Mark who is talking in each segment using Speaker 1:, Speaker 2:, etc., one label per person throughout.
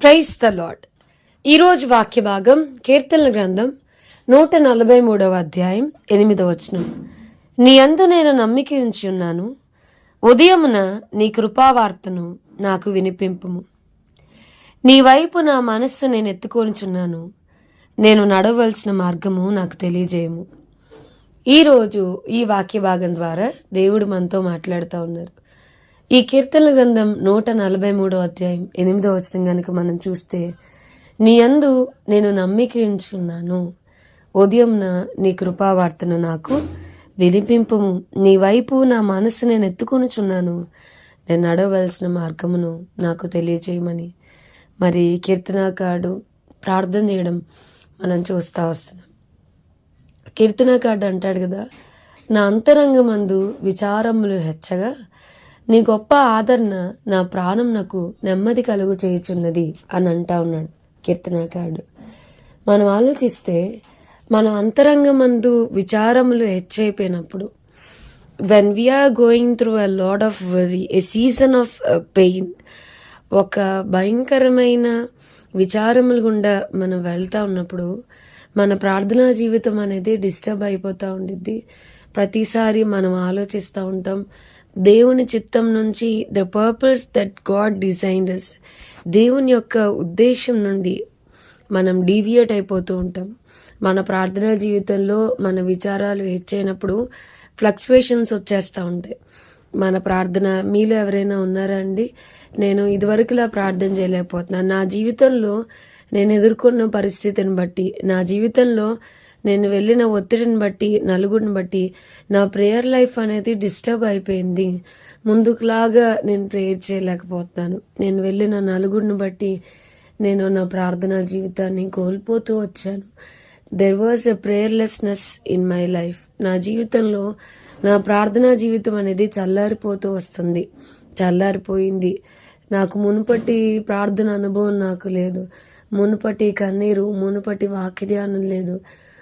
Speaker 1: Praise the lord. ఈరోజు వాక్య భాగం కీర్తనల గ్రంథం 143వ అధ్యాయం 8వ వచనం. నీ యందు నేను నమ్మిక ఉంచి ఉన్నాను, ఉదయమున నీ కృపావార్తను నాకు వినిపింపుము. నీ వైపు నా మనస్సు నేను ఎత్తుకొనిచున్నాను, నేను నడవలసిన మార్గము నాకు తెలియజేయము. ఈరోజు ఈ వాక్య భాగం ద్వారా దేవుడు మనతో మాట్లాడుతూ ఉన్నారు. ఈ కీర్తనల గ్రంథం 143వ అధ్యాయం 8వ వచనం కనుక మనం చూస్తే, నీ యందు నేను నమ్మిక ఉంచున్నాను, ఉదయంన నీ కృపావార్తను నాకు వినిపింపుము. నీ వైపు నా మనసు నేను ఎత్తుకొనిచున్నాను, నేను నడవలసిన మార్గమును నాకు తెలియజేయమని మరి కీర్తనాకారుడు ప్రార్థన చేయడం మనం చూస్తూ వస్తున్నాం. కీర్తనాకారుడు అంటాడు కదా, నా అంతరంగమందు విచారములు హెచ్చగా నీ గొప్ప ఆదరణ నా ప్రాణం నాకు నెమ్మది కలుగు చేయుచున్నది అని అంటా ఉన్నాడు కీర్తనాకారుడు. మనం ఆలోచిస్తే మన అంతరంగమందు విచారములు హెచ్చైపోయినప్పుడు, when we are going through a lot of worry, a season of pain, ఒక భయంకరమైన విచారములు గుండా మనం వెళ్తా ఉన్నప్పుడు మన ప్రార్థనా జీవితం అనేది డిస్టర్బ్ అయిపోతూ ఉండిద్ది. ప్రతిసారి మనం ఆలోచిస్తూ ఉంటాం, దేవుని చిత్తం నుంచి, the purpose that God designed us, దేవుని యొక్క ఉద్దేశం నుండి మనం డీవియేట్ అయిపోతూ ఉంటాం. మన ప్రార్థనా జీవితంలో మన విచారాలు హెచ్చైనప్పుడు ఫ్లక్చువేషన్స్ వచ్చేస్తూ ఉంటాయి. మన ప్రార్థన, మీలో ఎవరైనా ఉన్నారా అండి, నేను ఇదివరకులా ప్రార్థన చేయలేకపోతున్నాను, నా జీవితంలో నేను ఎదుర్కొన్న పరిస్థితిని బట్టి, నా జీవితంలో నేను వెళ్ళిన ఒత్తిడిని బట్టి, నలుగురిని బట్టి నా ప్రేయర్ లైఫ్ అనేది డిస్టర్బ్ అయిపోయింది, ముందుకులాగా నేను ప్రేయర్ చేయలేకపోతున్నాను, నేను వెళ్ళిన నలుగురిని బట్టి నేను నా ప్రార్థనా జీవితాన్ని కోల్పోతూ వచ్చాను. There was a prayerlessness in my life. నా జీవితంలో నా ప్రార్థనా జీవితం అనేది చల్లారిపోతూ వస్తుంది, చల్లారిపోయింది. నాకు మునుపటి ప్రార్థన అనుభవం నాకు లేదు, మునుపటి కన్నీరు, మునుపటి వాక్యధ్యానం లేదు.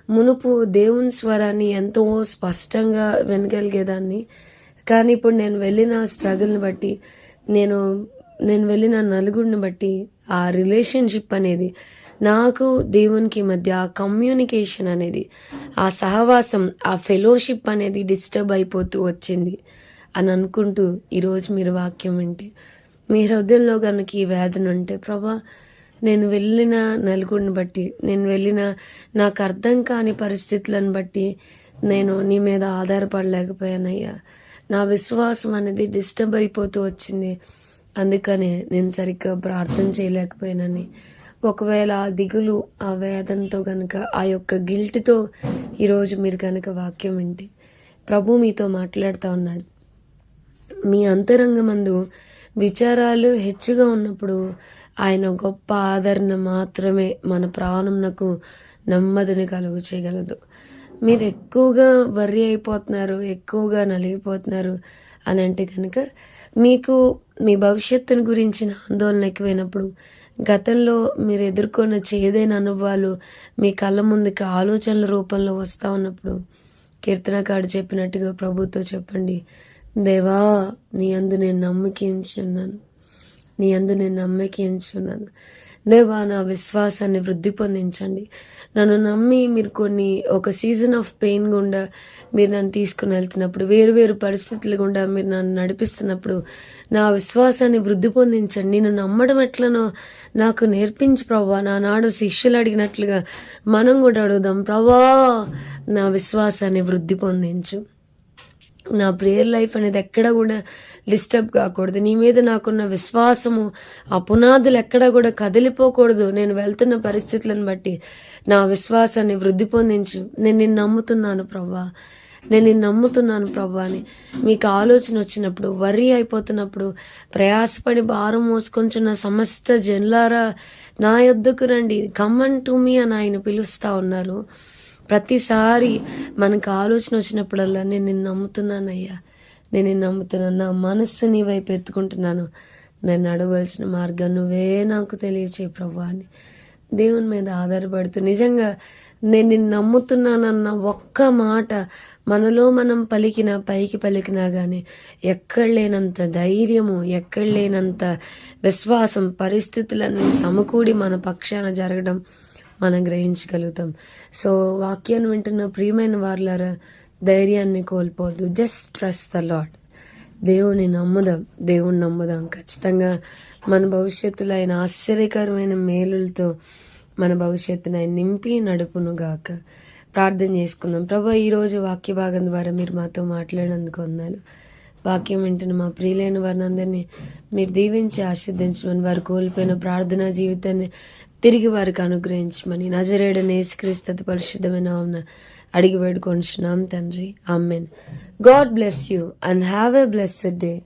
Speaker 1: మునుపు దేవుని స్వరాన్ని ఎంతో స్పష్టంగా వినగలిగేదాన్ని, కానీ ఇప్పుడు నేను వెళ్ళిన స్ట్రగుల్ని బట్టి, నేను వెళ్ళిన నలుగురిని బట్టి ఆ రిలేషన్షిప్ అనేది, నాకు దేవునికి మధ్య ఆ కమ్యూనికేషన్ అనేది, ఆ సహవాసం, ఆ ఫెలోషిప్ అనేది డిస్టర్బ్ అయిపోతూ వచ్చింది అని అనుకుంటూ ఈరోజు మీరు వాక్యం వింటే, మీ హృదయంలో కనుక ఈ వేదన ఉంటే, ప్రభా నేను వెళ్ళిన నలుగురిని బట్టి, నేను వెళ్ళిన నాకు అర్థం కాని పరిస్థితులను బట్టి నేను నీ మీద ఆధారపడలేకపోయానయ్యా, నా విశ్వాసం అనేది డిస్టర్బ్ అయిపోతూ వచ్చింది, అందుకనే నేను సరిగ్గా ప్రార్థన చేయలేకపోయానని, ఒకవేళ ఆ దిగులు, ఆ వేదనతో కనుక, ఆ యొక్క గిల్ట్తో ఈరోజు మీరు కనుక వాక్యం వింటే, ప్రభు మీతో మాట్లాడుతూ ఉన్నాడు. మీ అంతరంగమందు విచారాలు హెచ్చుగా ఉన్నప్పుడు ఆయన గొప్ప ఆదరణ మాత్రమే మన ప్రాణంనకు నెమ్మదిని కలుగు చేయగలదు. మీరు ఎక్కువగా వర్రీ అయిపోతున్నారు, ఎక్కువగా నలిగిపోతున్నారు అని అంటే కనుక, మీకు మీ భవిష్యత్తుని గురించిన ఆందోళన ఎక్కువైనప్పుడు, గతంలో మీరు ఎదుర్కొన్న చేదైన అనుభవాలు మీ కళ్ళ ముందుకి ఆలోచనల రూపంలో వస్తూ ఉన్నప్పుడు, కీర్తనకారుడు చెప్పినట్టుగా ప్రభుతో చెప్పండి, దేవా నీ యందు నేను నమ్మకించున్నాను, నీ యందు నేను నమ్మకించున్నాను, దేవా నా విశ్వాసాన్ని వృద్ధి పొందించండి. నన్ను నమ్మి మీరు ఒక సీజన్ ఆఫ్ పెయిన్ గుండా మీరు నన్ను తీసుకుని వెళ్తున్నప్పుడు, వేరు వేరు పరిస్థితులు గుండా మీరు నన్ను నడిపిస్తున్నప్పుడు నా విశ్వాసాన్ని వృద్ధి పొందించండి. నేను నమ్మడం ఎట్లనో నాకు నేర్పించు ప్రభా. నానాడు శిష్యులు అడిగినట్లుగా మనం కూడా అడుగుదాం, ప్రభా నా విశ్వాసాన్ని వృద్ధి పొందించు, నా ప్రేయర్ లైఫ్ అనేది ఎక్కడ కూడా డిస్టర్బ్ కాకూడదు, నీ మీద నాకున్న విశ్వాసము, ఆ పునాదులు ఎక్కడ కూడా కదిలిపోకూడదు. నేను వెళ్తున్న పరిస్థితులను బట్టి నా విశ్వాసాన్ని వృద్ధి పొందించు, నేను నిన్ను నమ్ముతున్నాను ప్రభా, నేను నిన్ను నమ్ముతున్నాను ప్రభా అని మీకు ఆలోచన వచ్చినప్పుడు, వర్రీ అయిపోతున్నప్పుడు, ప్రయాసపడి భారం మోసుకొంచున్న సమస్త జనులారా నా యొద్దకు రండి, కమ్ టు మీ అని ఆయన పిలుస్తా ఉన్నారు. ప్రతిసారి మనకు ఆలోచన వచ్చినప్పుడల్లా నేను నిన్ను నమ్ముతున్నానయ్యా, నేను నిన్ను నమ్ముతున్నాను, నా మనస్సు నీ వైపు ఎత్తుకుంటున్నాను, నేను నడవలసిన మార్గం నువ్వే నాకు తెలియచే ప్రభా అని దేవుని మీద ఆధారపడుతూ, నిజంగా నేను నిన్ను నమ్ముతున్నానన్న ఒక్క మాట మనలో మనం పైకి పలికినా గానీ ఎక్కడ లేనంత ధైర్యము, ఎక్కడ లేనంత విశ్వాసం, పరిస్థితులన్నీ సమకూడి మన పక్షాన జరగడం మనం గ్రహించగలుగుతాం. సో వాక్యాన్ని వింటున్న ప్రియమైన వారులారా, ధైర్యాన్ని కోల్పోవద్దు. Just trust the Lord. దేవుని నమ్ముదాం. ఖచ్చితంగా మన భవిష్యత్తులో ఆయన ఆశ్చర్యకరమైన మేలులతో మన భవిష్యత్తును ఆయన నింపి నడుపును గాక. ప్రార్థన చేసుకుందాం. ప్రభా, ఈరోజు వాక్య భాగం ద్వారా మీరు మాతో మాట్లాడినందుకు వందనాలు. వాక్యం వింటున్న మా ప్రియులైన వారిని అందరినీ మీరు దీవించి ఆశీర్వదించమని, వారు కోల్పోయిన ప్రార్థనా జీవితాన్ని తిరిగి వారికి అనుగ్రహించమని నజరేయుడైన యేసుక్రీస్తు పరిశుద్ధమైన నామమున అడిగి వేడుకొంచున్నాం తండ్రి. Amen. God bless you and have a blessed day.